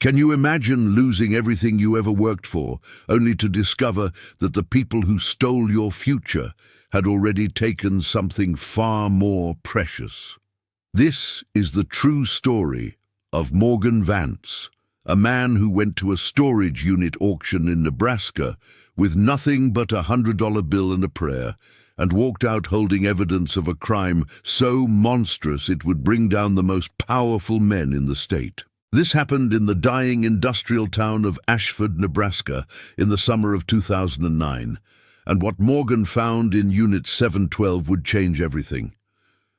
Can you imagine losing everything you ever worked for, only to discover that the people who stole your future had already taken something far more precious? This is the true story of Morgan Vance, a man who went to a storage unit auction in Nebraska with nothing but $100 bill and a prayer, and walked out holding evidence of a crime so monstrous it would bring down the most powerful men in the state. This happened in the dying industrial town of Ashford, Nebraska, in the summer of 2009, and what Morgan found in Unit 712 would change everything.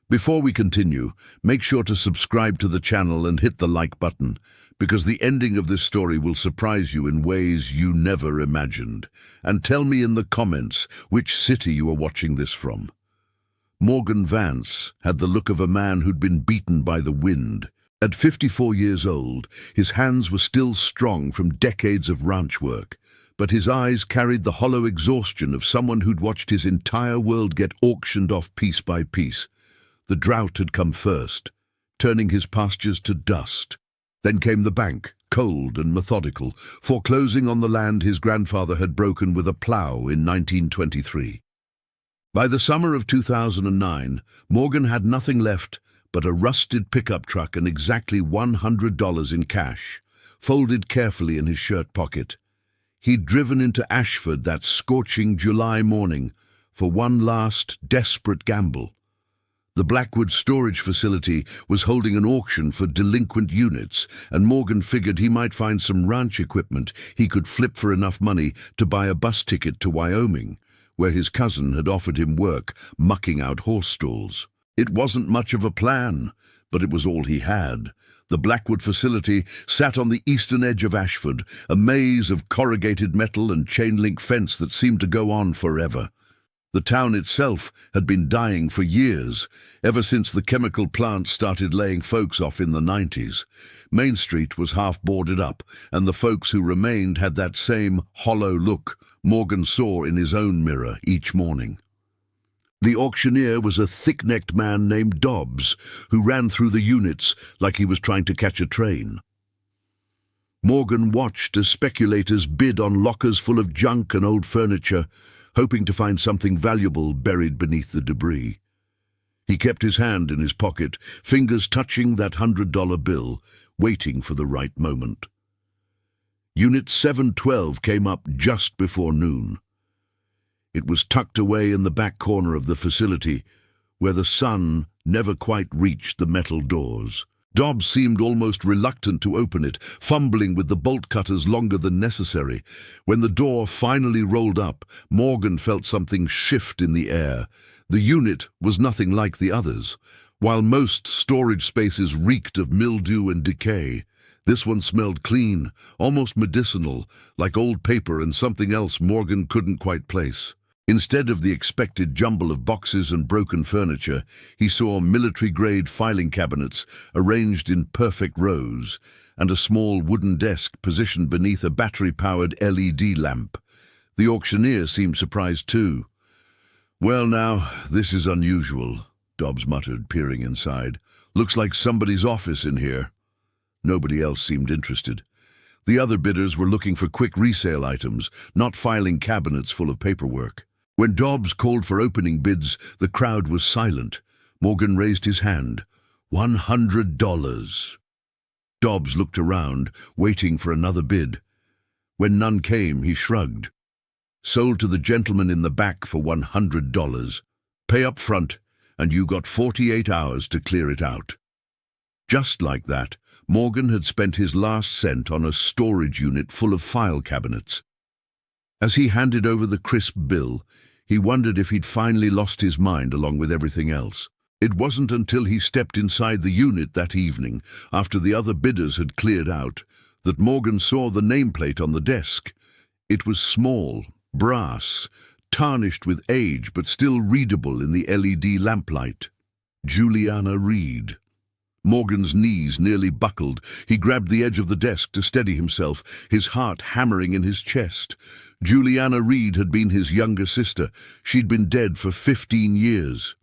Before we continue, make sure to subscribe to the channel and hit the like button, because the ending of this story will surprise you in ways you never imagined. And tell me in the comments which city you are watching this from. Morgan Vance had the look of a man who'd been beaten by the wind. At 54 years old, his hands were still strong from decades of ranch work, but his eyes carried the hollow exhaustion of someone who'd watched his entire world get auctioned off piece by piece. The drought had come first, turning his pastures to dust. Then came the bank, cold and methodical, foreclosing on the land his grandfather had broken with a plow in 1923. By the summer of 2009, Morgan had nothing left but a rusted pickup truck and exactly $100 in cash, folded carefully in his shirt pocket. He'd driven into Ashford that scorching July morning for one last, desperate gamble. The Blackwood storage facility was holding an auction for delinquent units, and Morgan figured he might find some ranch equipment he could flip for enough money to buy a bus ticket to Wyoming, where his cousin had offered him work mucking out horse stalls. It wasn't much of a plan, but it was all he had. The Blackwood facility sat on the eastern edge of Ashford, a maze of corrugated metal and chain-link fence that seemed to go on forever. The town itself had been dying for years, ever since the chemical plant started laying folks off in the 90s. Main Street was half boarded up, and the folks who remained had that same hollow look Morgan saw in his own mirror each morning. The auctioneer was a thick-necked man named Dobbs, who ran through the units like he was trying to catch a train. Morgan watched as speculators bid on lockers full of junk and old furniture, hoping to find something valuable buried beneath the debris. He kept his hand in his pocket, fingers touching that $100 bill, waiting for the right moment. Unit 712 came up just before noon. It was tucked away in the back corner of the facility, where the sun never quite reached the metal doors. Dobbs seemed almost reluctant to open it, fumbling with the bolt cutters longer than necessary. When the door finally rolled up, Morgan felt something shift in the air. The unit was nothing like the others. While most storage spaces reeked of mildew and decay, this one smelled clean, almost medicinal, like old paper and something else Morgan couldn't quite place. Instead of the expected jumble of boxes and broken furniture, he saw military-grade filing cabinets arranged in perfect rows, and a small wooden desk positioned beneath a battery-powered LED lamp. The auctioneer seemed surprised too. "Well now, this is unusual," Dobbs muttered, peering inside. "Looks like somebody's office in here." Nobody else seemed interested. The other bidders were looking for quick resale items, not filing cabinets full of paperwork. When Dobbs called for opening bids, the crowd was silent. Morgan raised his hand. $100. Dobbs looked around, waiting for another bid. When none came, he shrugged. "Sold to the gentleman in the back for $100. Pay up front, and you got 48 hours to clear it out." Just like that, Morgan had spent his last cent on a storage unit full of file cabinets. As he handed over the crisp bill, he wondered if he'd finally lost his mind along with everything else. It wasn't until he stepped inside the unit that evening, after the other bidders had cleared out, that Morgan saw the nameplate on the desk. It was small, brass, tarnished with age but still readable in the LED lamplight. Juliana Reed. Morgan's knees nearly buckled. He grabbed the edge of the desk to steady himself, his heart hammering in his chest. Juliana Reed had been his younger sister. She'd been dead for 15 years.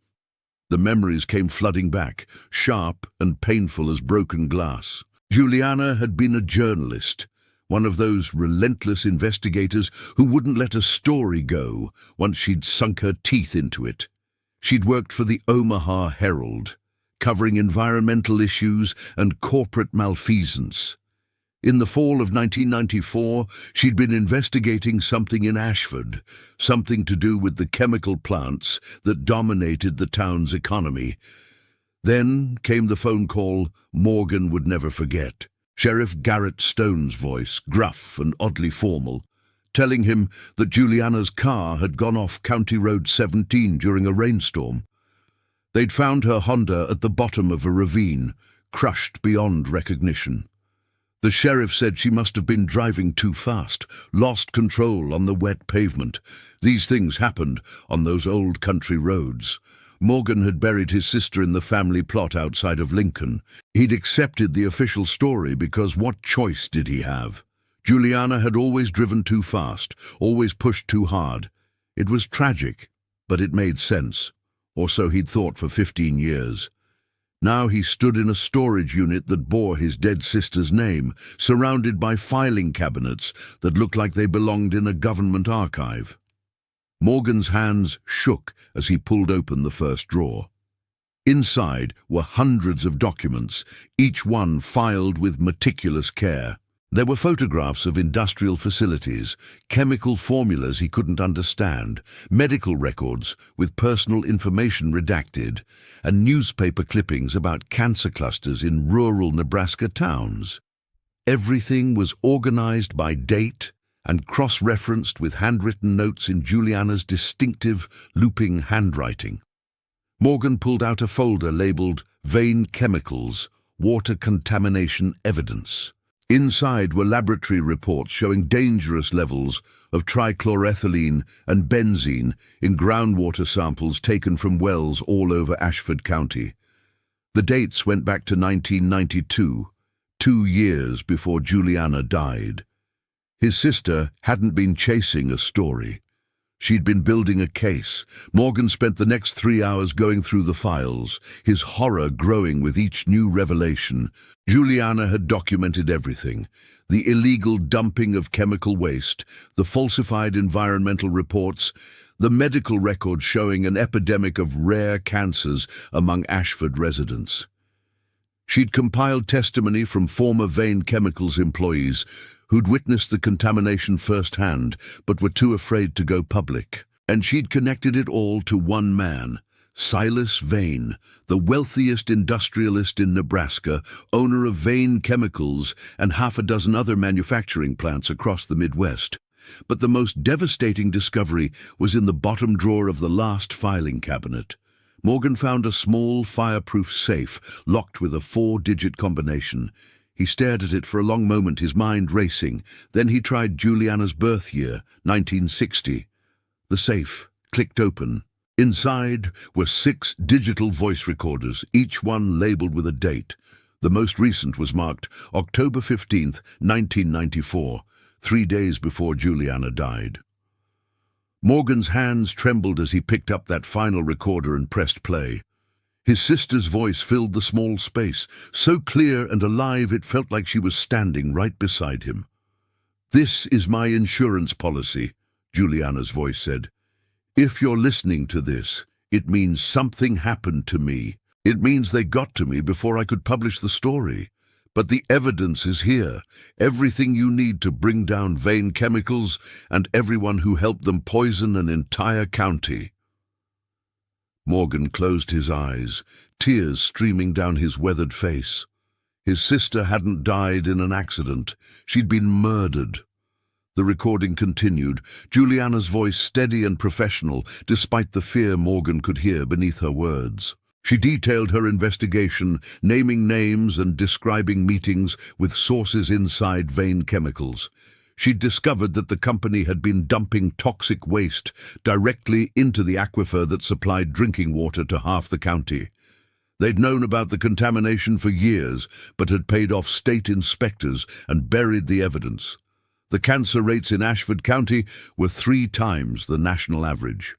The memories came flooding back, sharp and painful as broken glass. Juliana had been a journalist, one of those relentless investigators who wouldn't let a story go once she'd sunk her teeth into it. She'd worked for the Omaha Herald, covering environmental issues and corporate malfeasance. In the fall of 1994, she'd been investigating something in Ashford, something to do with the chemical plants that dominated the town's economy. Then came the phone call Morgan would never forget. Sheriff Garrett Stone's voice, gruff and oddly formal, telling him that Juliana's car had gone off County Road 17 during a rainstorm. They'd found her Honda at the bottom of a ravine, crushed beyond recognition. The sheriff said she must have been driving too fast, lost control on the wet pavement. These things happened on those old country roads. Morgan had buried his sister in the family plot outside of Lincoln. He'd accepted the official story because what choice did he have? Juliana had always driven too fast, always pushed too hard. It was tragic, but it made sense. Or so he'd thought for 15 years. Now he stood in a storage unit that bore his dead sister's name, surrounded by filing cabinets that looked like they belonged in a government archive. Morgan's hands shook as he pulled open the first drawer. Inside were hundreds of documents, each one filed with meticulous care. There were photographs of industrial facilities, chemical formulas he couldn't understand, medical records with personal information redacted, and newspaper clippings about cancer clusters in rural Nebraska towns. Everything was organized by date and cross-referenced with handwritten notes in Juliana's distinctive, looping handwriting. Morgan pulled out a folder labeled Vein Chemicals, Water Contamination Evidence. Inside were laboratory reports showing dangerous levels of trichloroethylene and benzene in groundwater samples taken from wells all over Ashford County. The dates went back to 1992, 2 years before Juliana died. His sister hadn't been chasing a story. She'd been building a case. Morgan spent the next 3 hours going through the files, his horror growing with each new revelation. Juliana had documented everything: the illegal dumping of chemical waste, the falsified environmental reports, the medical records showing an epidemic of rare cancers among Ashford residents. She'd compiled testimony from former Vein Chemicals employees who'd witnessed the contamination firsthand but were too afraid to go public. And she'd connected it all to one man, Silas Vein, the wealthiest industrialist in Nebraska, owner of Vein Chemicals and half a dozen other manufacturing plants across the Midwest. But the most devastating discovery was in the bottom drawer of the last filing cabinet. Morgan found a small, fireproof safe locked with a 4-digit combination. He stared at it for a long moment, his mind racing. Then he tried Juliana's birth year, 1960. The safe clicked open. Inside were 6 digital voice recorders, each one labeled with a date. The most recent was marked October 15th, 1994, 3 days before Juliana died. Morgan's hands trembled as he picked up that final recorder and pressed play. His sister's voice filled the small space, so clear and alive it felt like she was standing right beside him. "This is my insurance policy," Juliana's voice said. "If you're listening to this, it means something happened to me. It means they got to me before I could publish the story. But the evidence is here, everything you need to bring down Vein Chemicals and everyone who helped them poison an entire county." Morgan closed his eyes, tears streaming down his weathered face. His sister hadn't died in an accident. She'd been murdered. The recording continued, Juliana's voice steady and professional, despite the fear Morgan could hear beneath her words. She detailed her investigation, naming names and describing meetings with sources inside Vein Chemicals. She'd discovered that the company had been dumping toxic waste directly into the aquifer that supplied drinking water to half the county. They'd known about the contamination for years, but had paid off state inspectors and buried the evidence. The cancer rates in Ashford County were 3 times the national average.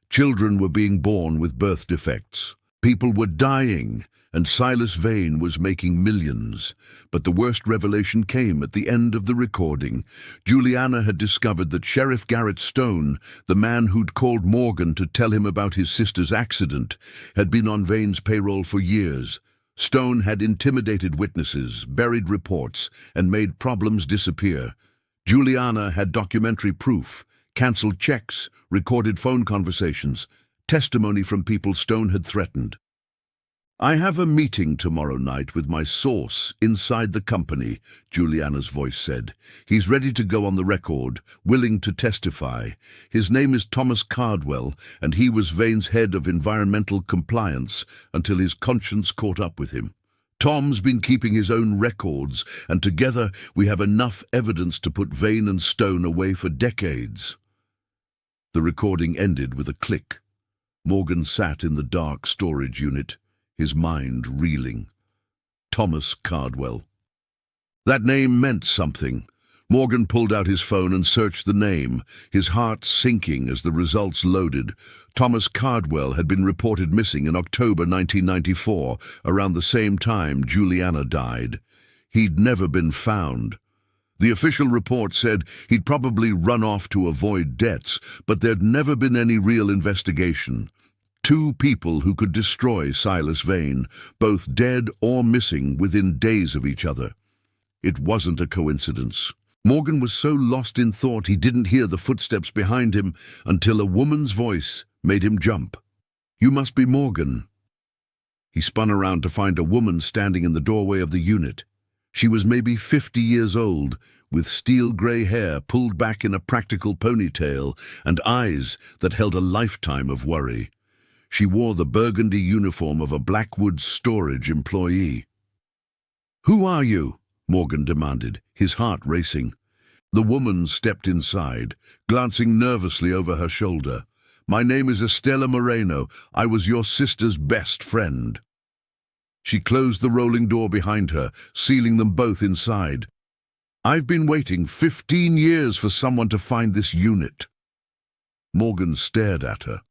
Children were being born with birth defects. People were dying, and Silas Vane was making millions. But the worst revelation came at the end of the recording. Juliana had discovered that Sheriff Garrett Stone, the man who'd called Morgan to tell him about his sister's accident, had been on Vane's payroll for years. Stone had intimidated witnesses, buried reports, and made problems disappear. Juliana had documentary proof, cancelled checks, recorded phone conversations, testimony from people Stone had threatened. "I have a meeting tomorrow night with my source inside the company," Juliana's voice said. "He's ready to go on the record, willing to testify. His name is Thomas Cardwell, and he was Vane's head of environmental compliance until his conscience caught up with him. Tom's been keeping his own records, and together we have enough evidence to put Vane and Stone away for decades." The recording ended with a click. Morgan sat in the dark storage unit, his mind reeling. Thomas Cardwell. That name meant something. Morgan pulled out his phone and searched the name, his heart sinking as the results loaded. Thomas Cardwell had been reported missing in October 1994, around the same time Juliana died. He'd never been found. The official report said he'd probably run off to avoid debts, but there'd never been any real investigation. Two people who could destroy Silas Vane, both dead or missing within days of each other. It wasn't a coincidence. Morgan was so lost in thought he didn't hear the footsteps behind him until a woman's voice made him jump. "You must be Morgan." He spun around to find a woman standing in the doorway of the unit. She was maybe 50 years old, with steel-grey hair pulled back in a practical ponytail and eyes that held a lifetime of worry. She wore the burgundy uniform of a Blackwoods storage employee. "Who are you?" Morgan demanded, his heart racing. The woman stepped inside, glancing nervously over her shoulder. "My name is Estela Moreno. I was your sister's best friend." She closed the rolling door behind her, sealing them both inside. "I've been waiting 15 years for someone to find this unit." Morgan stared at her.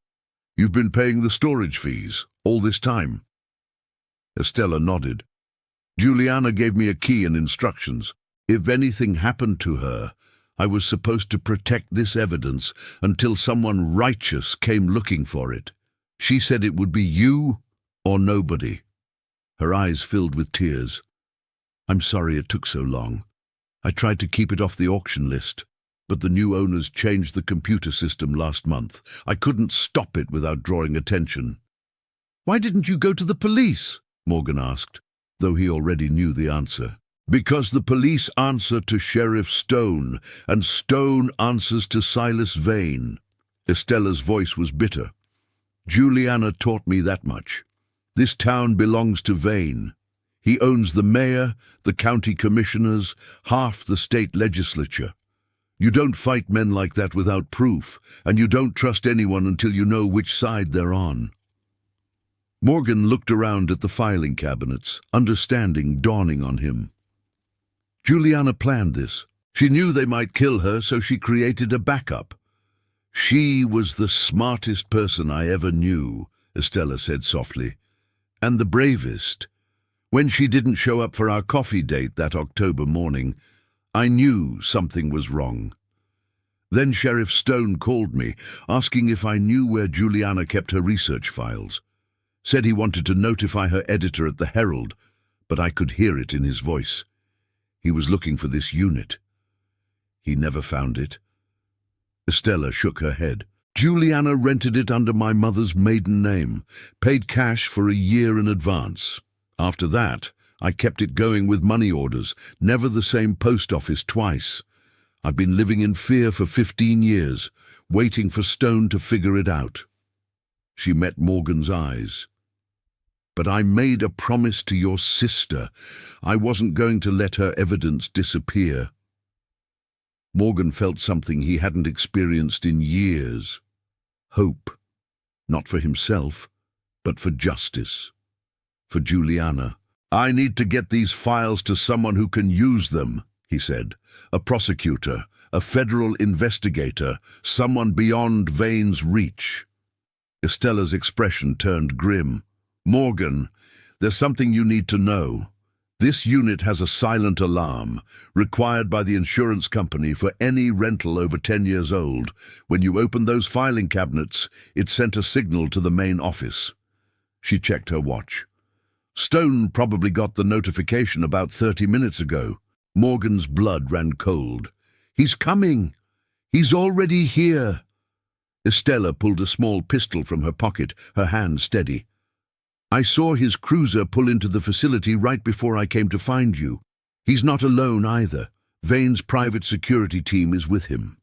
"You've been paying the storage fees all this time?" Estela nodded. "Juliana gave me a key and instructions. If anything happened to her, I was supposed to protect this evidence until someone righteous came looking for it. She said it would be you or nobody." Her eyes filled with tears. "I'm sorry it took so long. I tried to keep it off the auction list, but the new owners changed the computer system last month. I couldn't stop it without drawing attention." "Why didn't you go to the police?" Morgan asked, though he already knew the answer. "Because the police answer to Sheriff Stone, and Stone answers to Silas Vane." Estela's voice was bitter. "Juliana taught me that much. This town belongs to Vane. He owns the mayor, the county commissioners, half the state legislature. You don't fight men like that without proof, and you don't trust anyone until you know which side they're on." Morgan looked around at the filing cabinets, understanding dawning on him. Juliana planned this. She knew they might kill her, so she created a backup. "She was the smartest person I ever knew," Estela said softly. "And the bravest. When she didn't show up for our coffee date that October morning, I knew something was wrong. Then Sheriff Stone called me, asking if I knew where Juliana kept her research files. Said he wanted to notify her editor at the Herald, but I could hear it in his voice. He was looking for this unit. He never found it." Estela shook her head. "Juliana rented it under my mother's maiden name, paid cash for a year in advance. After that, I kept it going with money orders, never the same post office twice. I've been living in fear for 15 years, waiting for Stone to figure it out." She met Morgan's eyes. "But I made a promise to your sister. I wasn't going to let her evidence disappear." Morgan felt something he hadn't experienced in years. Hope. Not for himself, but for justice. For Juliana. "I need to get these files to someone who can use them," he said. "A prosecutor, a federal investigator, someone beyond Vane's reach." Estela's expression turned grim. "Morgan, There's something you need to know. This unit has a silent alarm, required by the insurance company for any rental over 10 years old. When you opened those filing cabinets, it sent a signal to the main office. She checked her watch. Stone probably got the notification about 30 minutes ago. Morgan's blood ran cold. He's coming! He's already here! Estella pulled a small pistol from her pocket, her hand steady. I saw his cruiser pull into the facility right before I came to find you. He's not alone either. Vane's private security team is with him.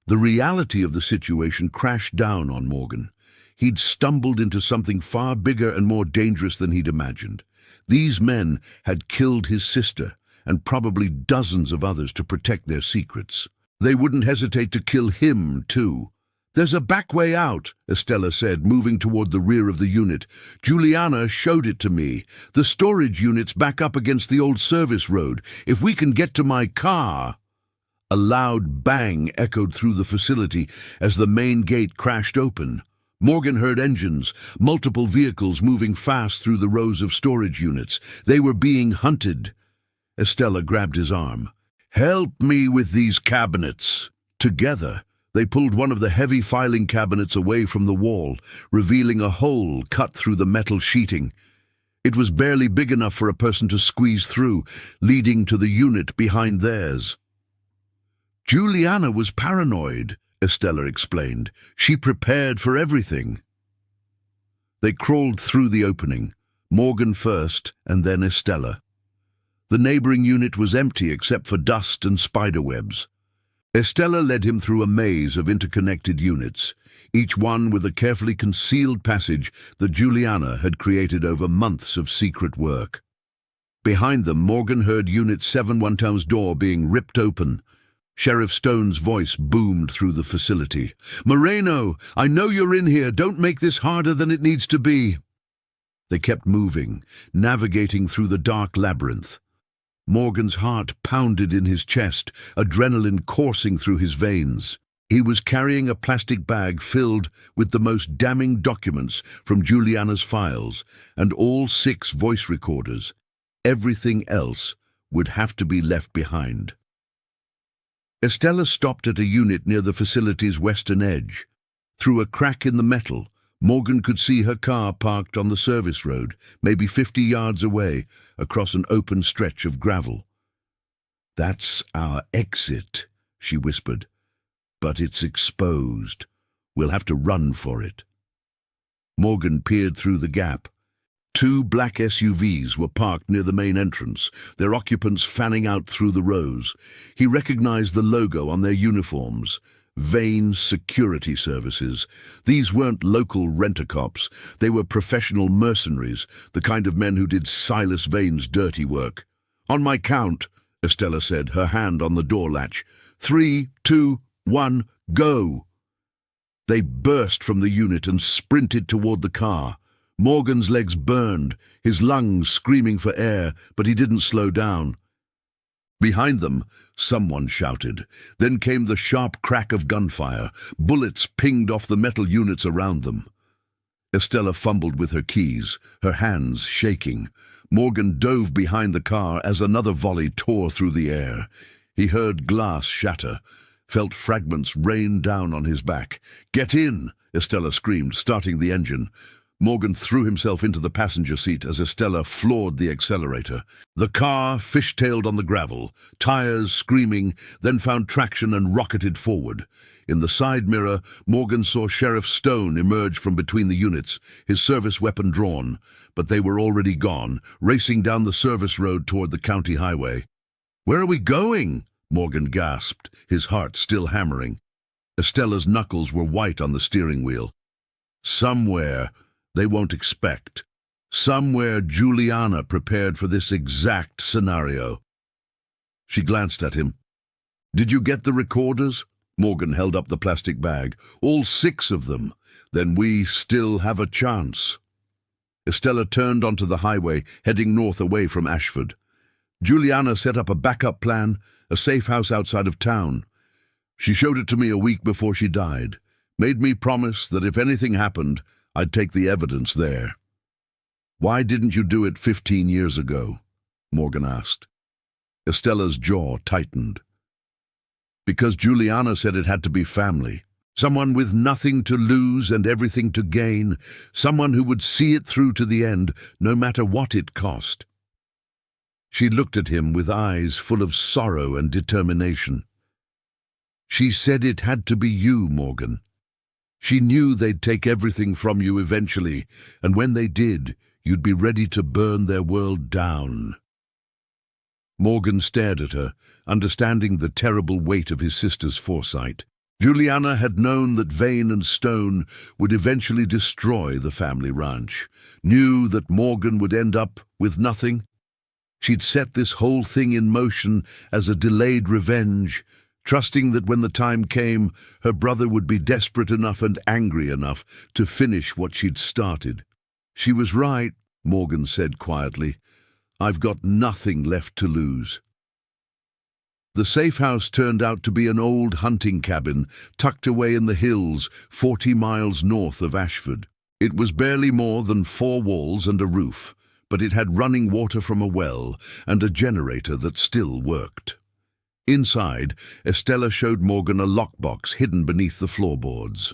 The reality of the situation crashed down on Morgan. He'd stumbled into something far bigger and more dangerous than he'd imagined. These men had killed his sister and probably dozens of others to protect their secrets. They wouldn't hesitate to kill him, too. There's a back way out, Estella said, moving toward the rear of the unit. Juliana showed it to me. The storage unit's back up against the old service road. If we can get to my car... A loud bang echoed through the facility as the main gate crashed open. Morgan heard engines, multiple vehicles moving fast through the rows of storage units. They were being hunted. Estella grabbed his arm. Help me with these cabinets. Together, they pulled one of the heavy filing cabinets away from the wall, revealing a hole cut through the metal sheeting. It was barely big enough for a person to squeeze through, leading to the unit behind theirs. Juliana was paranoid, Estella explained. She prepared for everything. They crawled through the opening, Morgan first and then Estella. The neighboring unit was empty except for dust and spiderwebs. Estella led him through a maze of interconnected units, each one with a carefully concealed passage that Juliana had created over months of secret work. Behind them, Morgan heard Unit 712's door being ripped open. Sheriff Stone's voice boomed through the facility. "Moreno, I know you're in here. Don't make this harder than it needs to be." They kept moving, navigating through the dark labyrinth. Morgan's heart pounded in his chest, adrenaline coursing through his veins. He was carrying a plastic bag filled with the most damning documents from Juliana's files and all 6 voice recorders. Everything else would have to be left behind. Estella stopped at a unit near the facility's western edge. Through a crack in the metal, Morgan could see her car parked on the service road, maybe 50 yards away, across an open stretch of gravel. "That's our exit," she whispered. "But it's exposed. We'll have to run for it." Morgan peered through the gap. 2 black SUVs were parked near the main entrance, their occupants fanning out through the rows. He recognized the logo on their uniforms. Vane Security Services. These weren't local rent-a-cops. They were professional mercenaries, the kind of men who did Silas Vane's dirty work. "On my count," Estella said, her hand on the door latch. 3, 2, 1, go! They burst from the unit and sprinted toward the car. Morgan's legs burned, his lungs screaming for air, but he didn't slow down. Behind them, someone shouted. Then came the sharp crack of gunfire. Bullets pinged off the metal units around them. Estella fumbled with her keys, her hands shaking. Morgan dove behind the car as another volley tore through the air. He heard glass shatter, felt fragments rain down on his back. "Get in!" Estella screamed, starting the engine. Morgan threw himself into the passenger seat as Estella floored the accelerator. The car fishtailed on the gravel, tires screaming, then found traction and rocketed forward. In the side mirror, Morgan saw Sheriff Stone emerge from between the units, his service weapon drawn, but they were already gone, racing down the service road toward the county highway. "Where are we going?" Morgan gasped, his heart still hammering. Estella's knuckles were white on the steering wheel. "Somewhere they won't expect. Somewhere Juliana prepared for this exact scenario." She glanced at him. "Did you get the recorders?" Morgan held up the plastic bag. "All 6 of them. Then we still have a chance." Estella turned onto the highway, heading north away from Ashford. Juliana set up a backup plan, a safe house outside of town. She showed it to me a week before she died, made me promise that if anything happened, I'd take the evidence there. Why didn't you do it 15 years ago? Morgan asked. Estella's jaw tightened. Because Juliana said it had to be family. Someone with nothing to lose and everything to gain. Someone who would see it through to the end, no matter what it cost. She looked at him with eyes full of sorrow and determination. She said it had to be you, Morgan. She knew they'd take everything from you eventually, and when they did, you'd be ready to burn their world down. Morgan stared at her, understanding the terrible weight of his sister's foresight. Juliana had known that Vane and Stone would eventually destroy the family ranch, knew that Morgan would end up with nothing. She'd set this whole thing in motion as a delayed revenge, trusting that when the time came, her brother would be desperate enough and angry enough to finish what she'd started. She was right, Morgan said quietly. I've got nothing left to lose. The safe house turned out to be an old hunting cabin tucked away in the hills 40 miles north of Ashford. It was barely more than 4 walls and a roof, but it had running water from a well and a generator that still worked. Inside, Estella showed Morgan a lockbox hidden beneath the floorboards.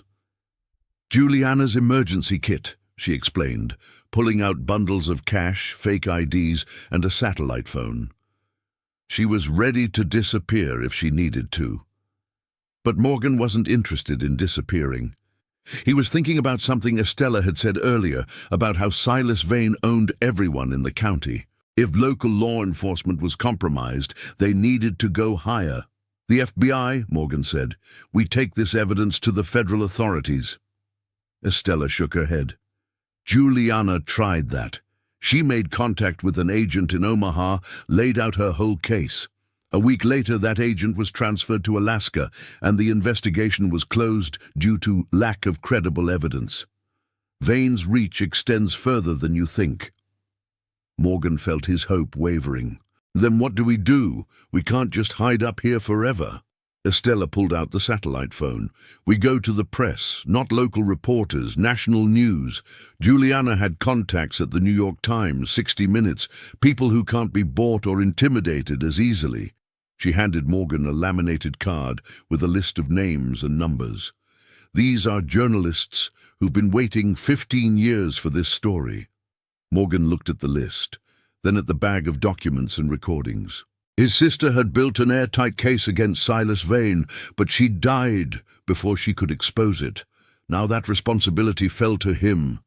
Juliana's emergency kit, she explained, pulling out bundles of cash, fake IDs, and a satellite phone. She was ready to disappear if she needed to. But Morgan wasn't interested in disappearing. He was thinking about something Estella had said earlier about how Silas Vane owned everyone in the county. If local law enforcement was compromised, they needed to go higher. The FBI, Morgan said, we take this evidence to the federal authorities. Estella shook her head. Juliana tried that. She made contact with an agent in Omaha, laid out her whole case. A week later, that agent was transferred to Alaska, and the investigation was closed due to lack of credible evidence. Vane's reach extends further than you think. Morgan felt his hope wavering. Then what do? We can't just hide up here forever. Estella pulled out the satellite phone. We go to the press, not local reporters, national news. Juliana had contacts at the New York Times, 60 Minutes, people who can't be bought or intimidated as easily. She handed Morgan a laminated card with a list of names and numbers. These are journalists who've been waiting 15 years for this story. Morgan looked at the list, then at the bag of documents and recordings. His sister had built an airtight case against Silas Vane, but she died before she could expose it. Now that responsibility fell to him.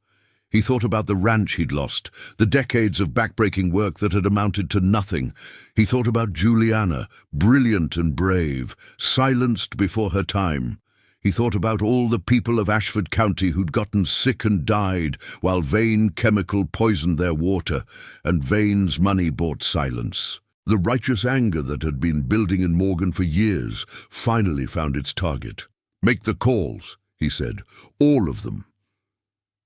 He thought about the ranch he'd lost, the decades of backbreaking work that had amounted to nothing. He thought about Juliana, brilliant and brave, silenced before her time. He thought about all the people of Ashford County who'd gotten sick and died while Vane Chemical poisoned their water, and Vane's money bought silence. The righteous anger that had been building in Morgan for years finally found its target. Make the calls, he said, all of them.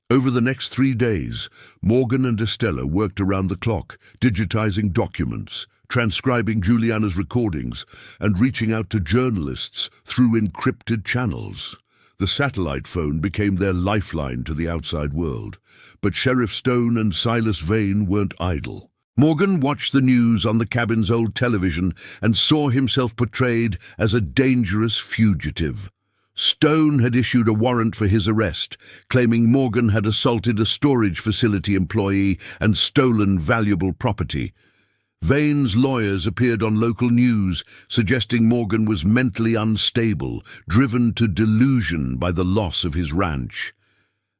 Over the next 3 days, Morgan and Estella worked around the clock, digitizing documents, transcribing Juliana's recordings, and reaching out to journalists through encrypted channels. The satellite phone became their lifeline to the outside world, but Sheriff Stone and Silas Vane weren't idle. Morgan watched the news on the cabin's old television and saw himself portrayed as a dangerous fugitive. Stone had issued a warrant for his arrest, claiming Morgan had assaulted a storage facility employee and stolen valuable property. Vane's lawyers appeared on local news, suggesting Morgan was mentally unstable, driven to delusion by the loss of his ranch.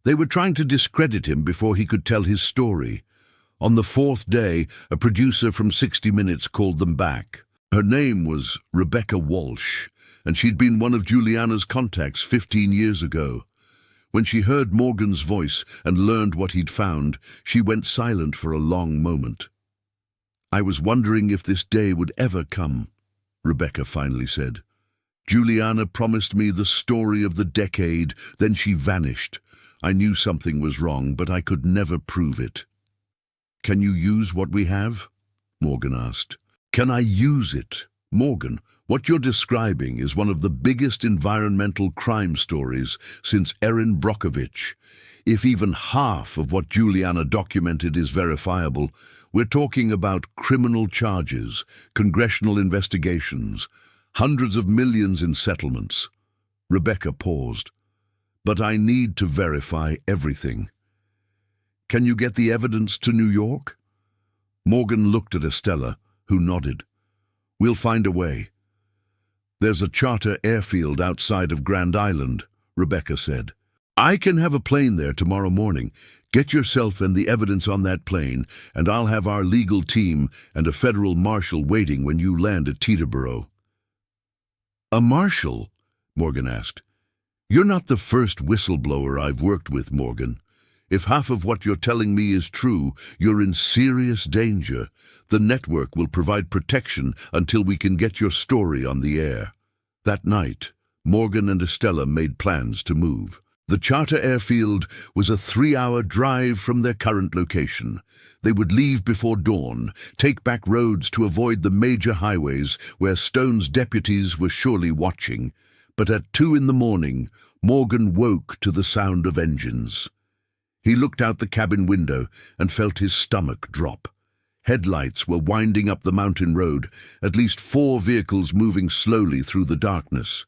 They were trying to discredit him before he could tell his story. On the 4th day, a producer from 60 Minutes called them back. Her name was Rebecca Walsh, and she'd been one of Juliana's contacts 15 years ago. When she heard Morgan's voice and learned what he'd found, she went silent for a long moment. I was wondering if this day would ever come, Rebecca finally said. Juliana promised me the story of the decade, then she vanished. I knew something was wrong, but I could never prove it. Can you use what we have? Morgan asked. Can I use it? Morgan, What you're describing is one of the biggest environmental crime stories since Erin Brockovich. If even half of what Juliana documented is verifiable, we're talking about criminal charges, congressional investigations, hundreds of millions in settlements. Rebecca paused. But I need to verify everything. Can you get the evidence to New York? Morgan looked at Estella, who nodded. We'll find a way. There's a charter airfield outside of Grand Island, Rebecca said. I can have a plane there tomorrow morning. Get yourself and the evidence on that plane, and I'll have our legal team and a federal marshal waiting when you land at Teterboro. A marshal? Morgan asked. You're not the first whistleblower I've worked with, Morgan. If half of what you're telling me is true, you're in serious danger. The network will provide protection until we can get your story on the air. That night, Morgan and Estella made plans to move. The charter airfield was a 3-hour drive from their current location. They would leave before dawn, take back roads to avoid the major highways where Stone's deputies were surely watching. But at 2 a.m, Morgan woke to the sound of engines. He looked out the cabin window and felt his stomach drop. Headlights were winding up the mountain road, at least 4 vehicles moving slowly through the darkness.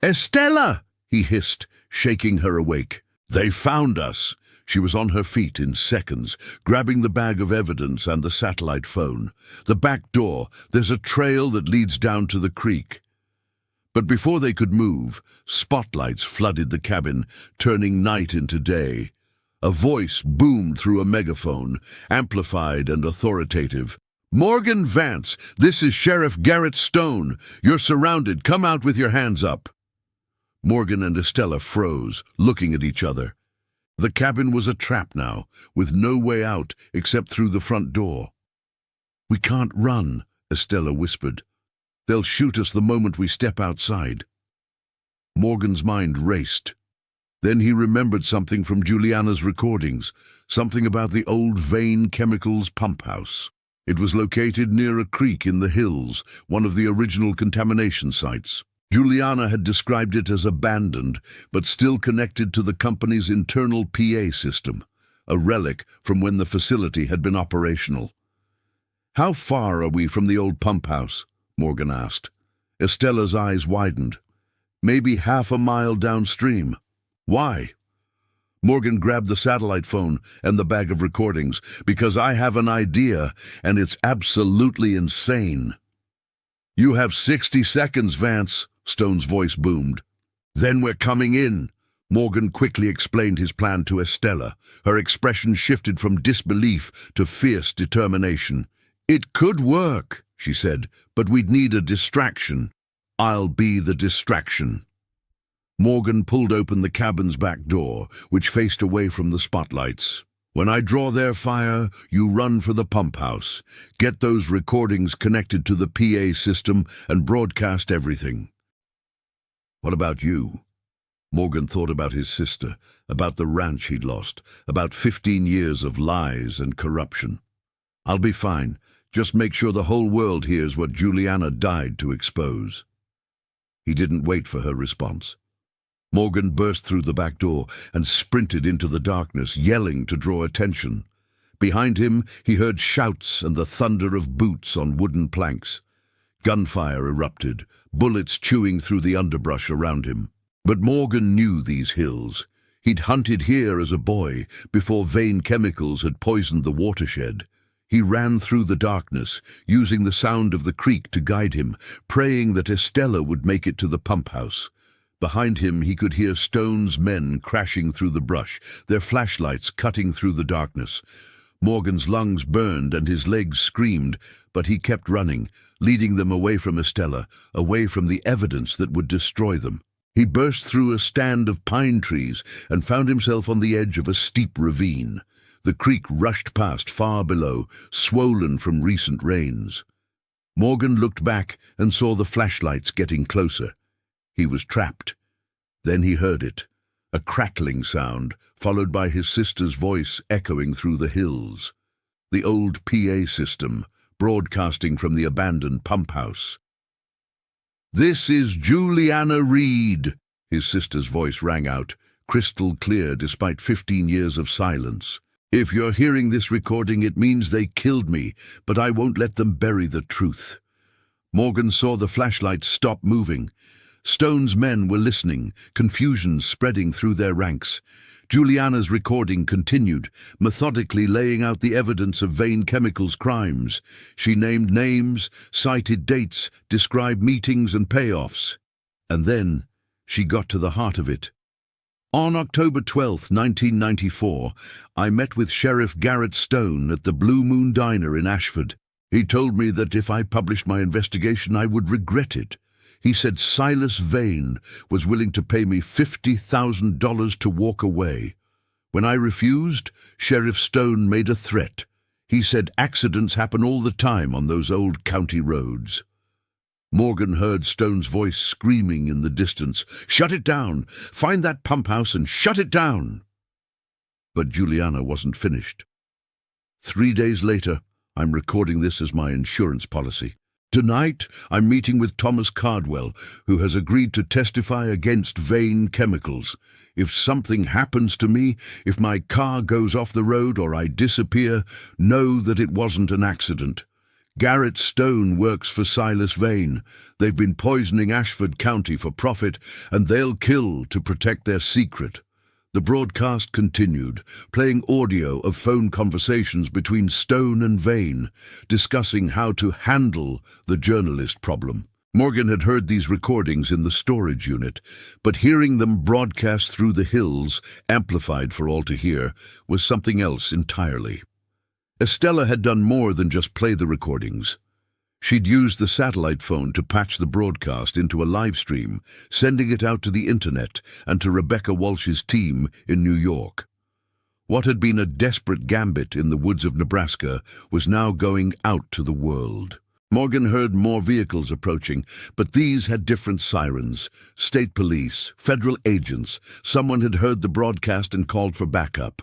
"Estella!" he hissed, shaking her awake. "They found us!" She was on her feet in seconds, grabbing the bag of evidence and the satellite phone. "The back door. There's a trail that leads down to the creek." But before they could move, spotlights flooded the cabin, turning night into day. A voice boomed through a megaphone, amplified and authoritative. "Morgan Vance, this is Sheriff Garrett Stone. You're surrounded. Come out with your hands up." Morgan and Estella froze, looking at each other. The cabin was a trap now, with no way out except through the front door. "We can't run," Estella whispered. "They'll shoot us the moment we step outside." Morgan's mind raced. Then he remembered something from Juliana's recordings, something about the old Vane Chemicals pump house. It was located near a creek in the hills, one of the original contamination sites. Juliana had described it as abandoned, but still connected to the company's internal PA system, a relic from when the facility had been operational. "How far are we from the old pump house?" Morgan asked. Estella's eyes widened. "Maybe half a mile downstream." "Why?" Morgan grabbed the satellite phone and the bag of recordings. "Because I have an idea, and it's absolutely insane." "You have 60 seconds, Vance," Stone's voice boomed. "Then we're coming in." Morgan quickly explained his plan to Estella. Her expression shifted from disbelief to fierce determination. "It could work," she said, "but we'd need a distraction." "I'll be the distraction." Morgan pulled open the cabin's back door, which faced away from the spotlights. "When I draw their fire, you run for the pump house. Get those recordings connected to the PA system and broadcast everything." "What about you?" Morgan thought about his sister, about the ranch he'd lost, about 15 years of lies and corruption. "I'll be fine. Just make sure the whole world hears what Juliana died to expose." He didn't wait for her response. Morgan burst through the back door and sprinted into the darkness, yelling to draw attention. Behind him, he heard shouts and the thunder of boots on wooden planks. Gunfire erupted, bullets chewing through the underbrush around him. But Morgan knew these hills. He'd hunted here as a boy, before Vane Chemicals had poisoned the watershed. He ran through the darkness, using the sound of the creek to guide him, praying that Estella would make it to the pump house. Behind him he could hear Stone's men crashing through the brush, their flashlights cutting through the darkness. Morgan's lungs burned and his legs screamed, but he kept running, leading them away from Estella, away from the evidence that would destroy them. He burst through a stand of pine trees and found himself on the edge of a steep ravine. The creek rushed past far below, swollen from recent rains. Morgan looked back and saw the flashlights getting closer. He was trapped. Then he heard it, a crackling sound, followed by his sister's voice echoing through the hills. The old PA system, broadcasting from the abandoned pump house. "This is Juliana Reed," his sister's voice rang out, crystal clear despite 15 years of silence. "If you're hearing this recording, it means they killed me, but I won't let them bury the truth." Morgan saw the flashlight stop moving. Stone's men were listening, confusion spreading through their ranks. Juliana's recording continued, methodically laying out the evidence of Vane Chemicals' crimes. She named names, cited dates, described meetings and payoffs. And then she got to the heart of it. On October 12, 1994, I met with Sheriff Garrett Stone at the Blue Moon Diner in Ashford. He told me that if I published my investigation, I would regret it. He said Silas Vane was willing to pay me $50,000 to walk away. When I refused, Sheriff Stone made a threat. He said accidents happen all the time on those old county roads. Morgan heard Stone's voice screaming in the distance, "Shut it down! Find that pump house and shut it down!" But Juliana wasn't finished. 3 days later, I'm recording this as my insurance policy. Tonight, I'm meeting with Thomas Cardwell, who has agreed to testify against Vane Chemicals. If something happens to me, if my car goes off the road or I disappear, know that it wasn't an accident. Garrett Stone works for Silas Vane. They've been poisoning Ashford County for profit, and they'll kill to protect their secret. The broadcast continued, playing audio of phone conversations between Stone and Vane, discussing how to handle the journalist problem. Morgan had heard these recordings in the storage unit, but hearing them broadcast through the hills, amplified for all to hear, was something else entirely. Estella had done more than just play the recordings. She'd used the satellite phone to patch the broadcast into a live stream, sending it out to the internet and to Rebecca Walsh's team in New York. What had been a desperate gambit in the woods of Nebraska was now going out to the world. Morgan heard more vehicles approaching, but these had different sirens. State police, federal agents. Someone had heard the broadcast and called for backup.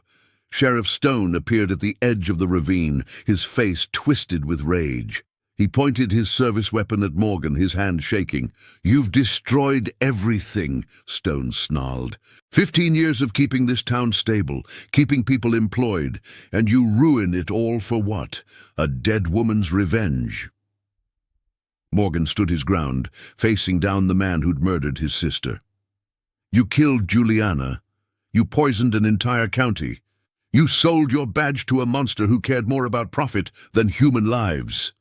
Sheriff Stone appeared at the edge of the ravine, his face twisted with rage. He pointed his service weapon at Morgan, his hand shaking. "You've destroyed everything," Stone snarled. 15 years of keeping this town stable, keeping people employed, and you ruin it all for what? A dead woman's revenge." Morgan stood his ground, facing down the man who'd murdered his sister. "You killed Juliana. You poisoned an entire county. You sold your badge to a monster who cared more about profit than human lives."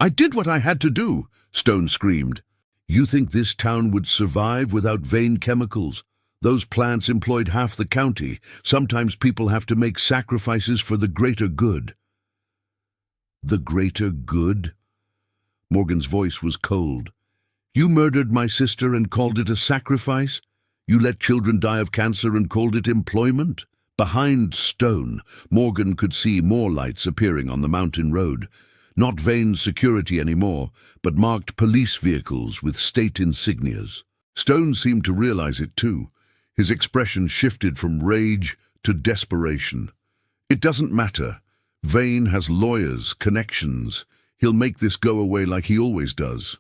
"I did what I had to do," Stone screamed. "You think this town would survive without Vane Chemicals? Those plants employed half the county. Sometimes people have to make sacrifices for the greater good." "The greater good?" Morgan's voice was cold. "You murdered my sister and called it a sacrifice? You let children die of cancer and called it employment?" Behind Stone, Morgan could see more lights appearing on the mountain road. Not Vane's security anymore, but marked police vehicles with state insignias. Stone seemed to realize it too. His expression shifted from rage to desperation. "It doesn't matter. Vane has lawyers, connections. He'll make this go away like he always does."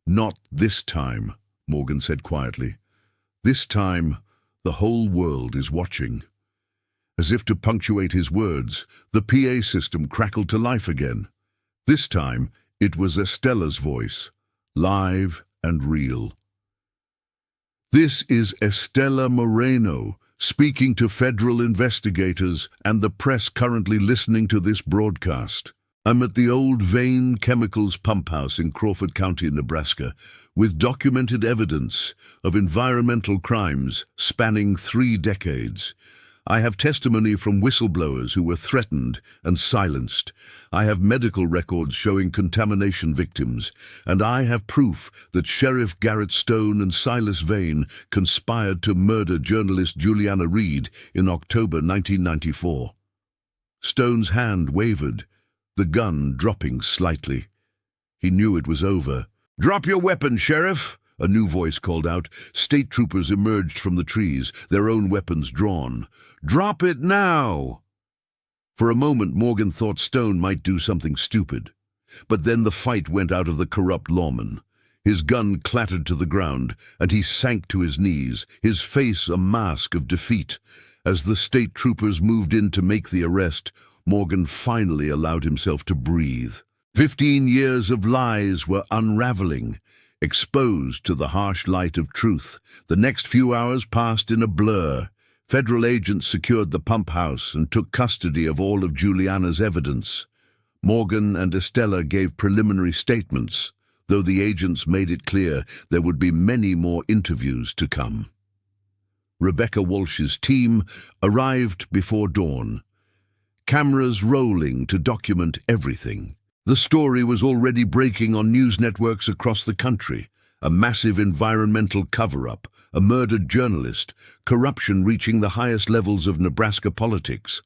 "Not this time," Morgan said quietly. "This time, the whole world is watching." As if to punctuate his words, the PA system crackled to life again. This time, it was Estella's voice, live and real. "This is Estella Moreno, speaking to federal investigators and the press currently listening to this broadcast. I'm at the old Vane Chemicals pump house in Crawford County, Nebraska, with documented evidence of environmental crimes spanning 3 decades. I have testimony from whistleblowers who were threatened and silenced. I have medical records showing contamination victims, and I have proof that Sheriff Garrett Stone and Silas Vane conspired to murder journalist Juliana Reed in October 1994. Stone's hand wavered, the gun dropping slightly. He knew it was over. "Drop your weapon, Sheriff!" A new voice called out. State troopers emerged from the trees, their own weapons drawn. "Drop it now!" For a moment, Morgan thought Stone might do something stupid. But then the fight went out of the corrupt lawman. His gun clattered to the ground, and he sank to his knees, his face a mask of defeat. As the state troopers moved in to make the arrest, Morgan finally allowed himself to breathe. 15 years of lies were unraveling, exposed to the harsh light of truth. The next few hours passed in a blur. Federal agents secured the pump house and took custody of all of Juliana's evidence. Morgan and Estella gave preliminary statements, though the agents made it clear there would be many more interviews to come. Rebecca Walsh's team arrived before dawn, cameras rolling to document everything. The story was already breaking on news networks across the country. A massive environmental cover-up, a murdered journalist, corruption reaching the highest levels of Nebraska politics.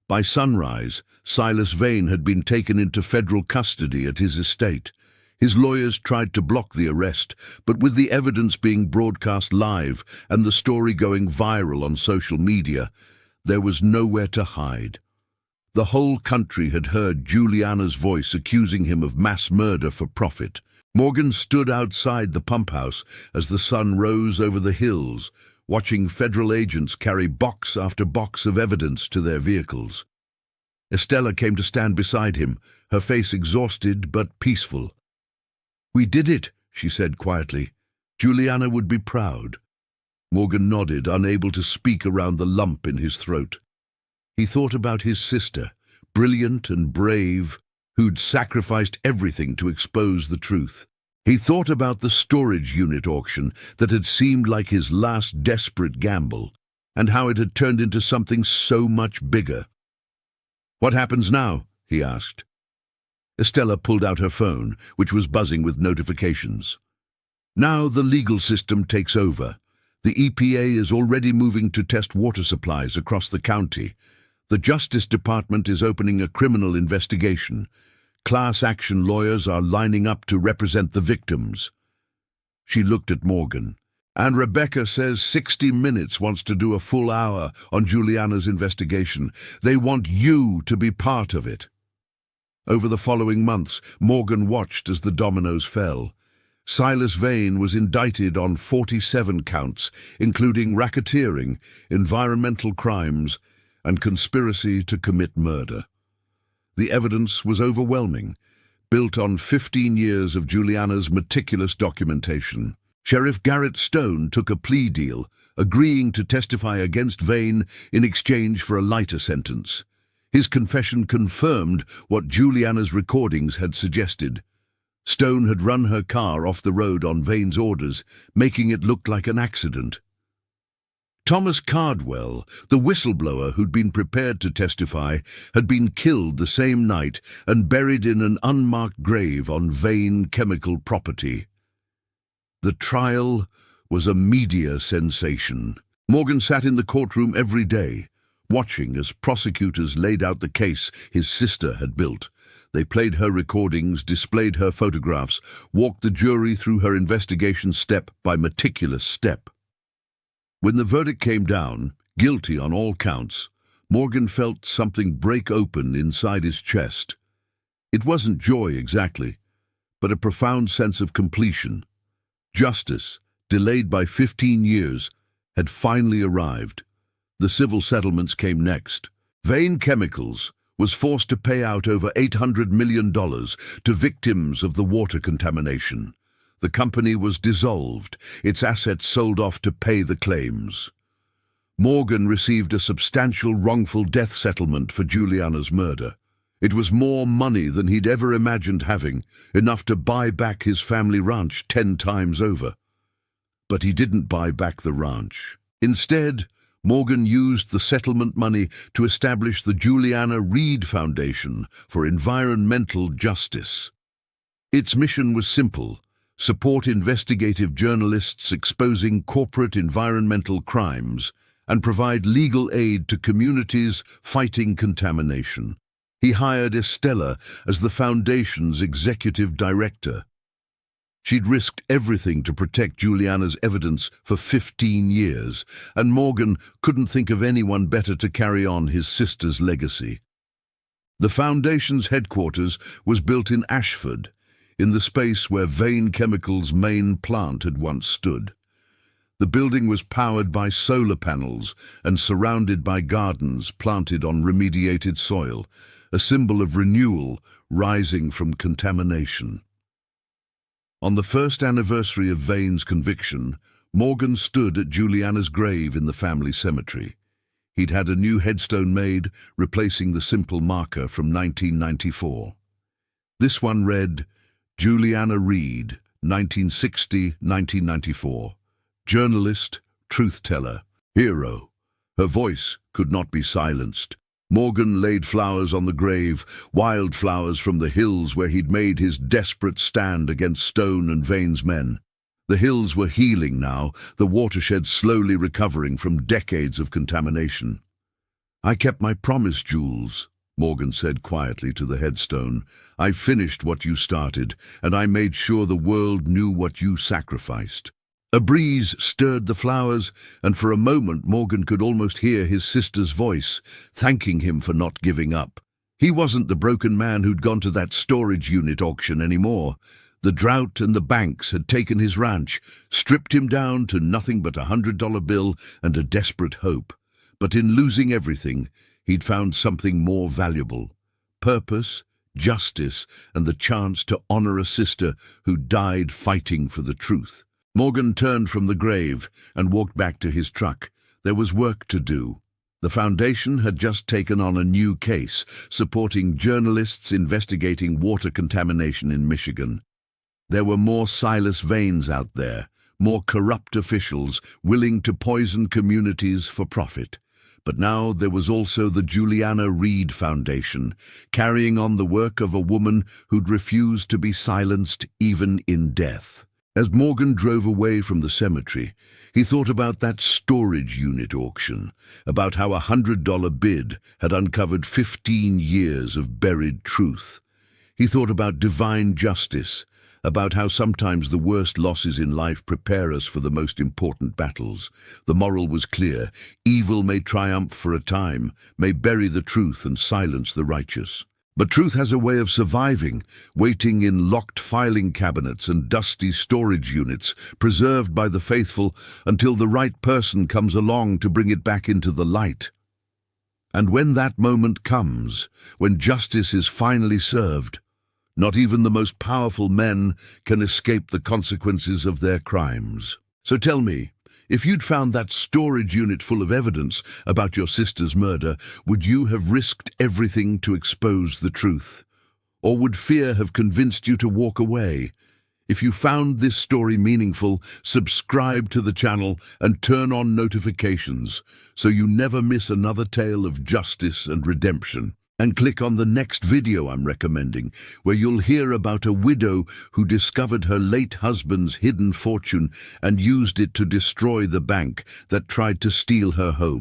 By sunrise, Silas Vane had been taken into federal custody at his estate. His lawyers tried to block the arrest, but with the evidence being broadcast live and the story going viral on social media, there was nowhere to hide. The whole country had heard Juliana's voice accusing him of mass murder for profit. Morgan stood outside the pump house as the sun rose over the hills, watching federal agents carry box after box of evidence to their vehicles. Estella came to stand beside him, her face exhausted but peaceful. "We did it," she said quietly. "Juliana would be proud." Morgan nodded, unable to speak around the lump in his throat. He thought about his sister, brilliant and brave, who'd sacrificed everything to expose the truth. He thought about the storage unit auction that had seemed like his last desperate gamble, and how it had turned into something so much bigger. "What happens now?" he asked. Estella pulled out her phone, which was buzzing with notifications. "Now the legal system takes over. The EPA is already moving to test water supplies across the county. The Justice Department is opening a criminal investigation. Class action lawyers are lining up to represent the victims." She looked at Morgan. "And Rebecca says 60 Minutes wants to do a full hour on Juliana's investigation. They want you to be part of it." Over the following months, Morgan watched as the dominoes fell. Silas Vane was indicted on 47 counts, including racketeering, environmental crimes, and conspiracy to commit murder. The evidence was overwhelming, built on 15 years of Juliana's meticulous documentation. Sheriff Garrett Stone took a plea deal, agreeing to testify against Vane in exchange for a lighter sentence. His confession confirmed what Juliana's recordings had suggested. Stone had run her car off the road on Vane's orders, making it look like an accident. Thomas Cardwell, the whistleblower who'd been prepared to testify, had been killed the same night and buried in an unmarked grave on Vane chemical property. The trial was a media sensation. Morgan sat in the courtroom every day, watching as prosecutors laid out the case his sister had built. They played her recordings, displayed her photographs, walked the jury through her investigation step by meticulous step. When the verdict came down, guilty on all counts, Morgan felt something break open inside his chest. It wasn't joy exactly, but a profound sense of completion. Justice, delayed by 15 years, had finally arrived. The civil settlements came next. Vane Chemicals was forced to pay out over $800 million to victims of the water contamination. The company was dissolved, its assets sold off to pay the claims. Morgan received a substantial wrongful death settlement for Juliana's murder. It was more money than he'd ever imagined having, enough to buy back his family ranch 10 times over. But he didn't buy back the ranch. Instead, Morgan used the settlement money to establish the Juliana Reed Foundation for Environmental Justice. Its mission was simple: support investigative journalists exposing corporate environmental crimes, and provide legal aid to communities fighting contamination. He hired Estella as the foundation's executive director. She'd risked everything to protect Juliana's evidence for 15 years, and Morgan couldn't think of anyone better to carry on his sister's legacy. The foundation's headquarters was built in Ashford. in the space where Vane Chemicals' main plant had once stood. The building was powered by solar panels and surrounded by gardens planted on remediated soil, a symbol of renewal rising from contamination. On the first anniversary of Vane's conviction, Morgan stood at Juliana's grave in the family cemetery. He'd had a new headstone made, replacing the simple marker from 1994. This one read, Juliana Reed, 1960-1994. Journalist, truth-teller, hero. Her voice could not be silenced. Morgan laid flowers on the grave, wild flowers from the hills where he'd made his desperate stand against Stone and Vane's men. The hills were healing now, the watershed slowly recovering from decades of contamination. "I kept my promise, Jules," Morgan said quietly to the headstone. "I finished what you started, and I made sure the world knew what you sacrificed." A breeze stirred the flowers, and for a moment Morgan could almost hear his sister's voice, thanking him for not giving up. He wasn't the broken man who'd gone to that storage unit auction anymore. The drought and the banks had taken his ranch, stripped him down to nothing but $100 bill and a desperate hope. But in losing everything, he'd found something more valuable: purpose, justice, and the chance to honor a sister who died fighting for the truth. Morgan turned from the grave and walked back to his truck. There was work to do. The Foundation had just taken on a new case, supporting journalists investigating water contamination in Michigan. There were more Silas Vanes out there, more corrupt officials willing to poison communities for profit. But now there was also the Juliana Reed Foundation, carrying on the work of a woman who'd refused to be silenced even in death. As Morgan drove away from the cemetery, he thought about that storage unit auction, about how a $100 bid had uncovered 15 years of buried truth. He thought about divine justice, about how sometimes the worst losses in life prepare us for the most important battles. The moral was clear: evil may triumph for a time, may bury the truth and silence the righteous. But truth has a way of surviving, waiting in locked filing cabinets and dusty storage units, preserved by the faithful until the right person comes along to bring it back into the light. And when that moment comes, when justice is finally served, not even the most powerful men can escape the consequences of their crimes. So tell me, if you'd found that storage unit full of evidence about your sister's murder, would you have risked everything to expose the truth? Or would fear have convinced you to walk away? If you found this story meaningful, subscribe to the channel and turn on notifications so you never miss another tale of justice and redemption. And click on the next video I'm recommending, where you'll hear about a widow who discovered her late husband's hidden fortune and used it to destroy the bank that tried to steal her home.